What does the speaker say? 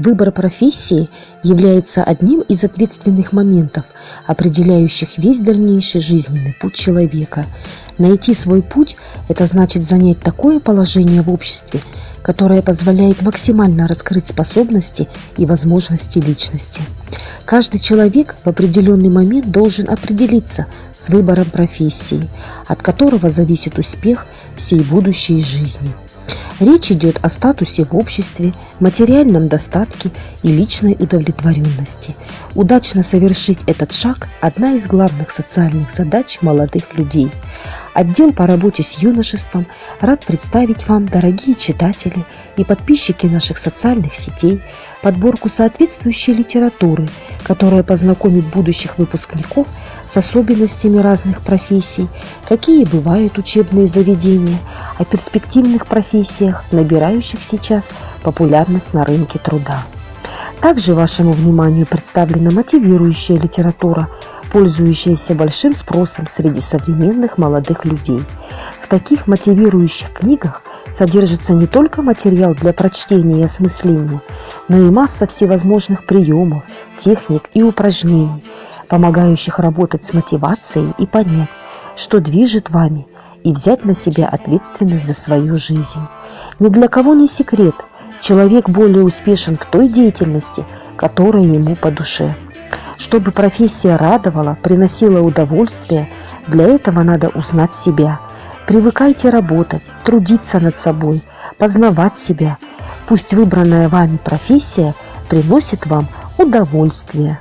Выбор профессии является одним из ответственных моментов, определяющих весь дальнейший жизненный путь человека. Найти свой путь – это значит занять такое положение в обществе, которое позволяет максимально раскрыть способности и возможности личности. Каждый человек в определенный момент должен определиться с выбором профессии, от которого зависит успех всей будущей жизни. Речь идет о статусе в обществе, материальном достатке и личной удовлетворенности. Удачно совершить этот шаг – одна из главных социальных задач молодых людей. Отдел по работе с юношеством рад представить вам, дорогие читатели и подписчики наших социальных сетей, подборку соответствующей литературы, которая познакомит будущих выпускников с особенностями разных профессий, какие бывают учебные заведения, о перспективных профессиях, набирающих сейчас популярность на рынке труда. Также вашему вниманию представлена мотивирующая литература, пользующаяся большим спросом среди современных молодых людей. В таких мотивирующих книгах содержится не только материал для прочтения и осмысления, но и масса всевозможных приемов, техник и упражнений, помогающих работать с мотивацией и понять, что движет вами, и взять на себя ответственность за свою жизнь. Ни для кого не секрет, человек более успешен в той деятельности, которая ему по душе. Чтобы профессия радовала, приносила удовольствие, для этого надо узнать себя. Привыкайте работать, трудиться над собой, познавать себя. Пусть выбранная вами профессия приносит вам удовольствие.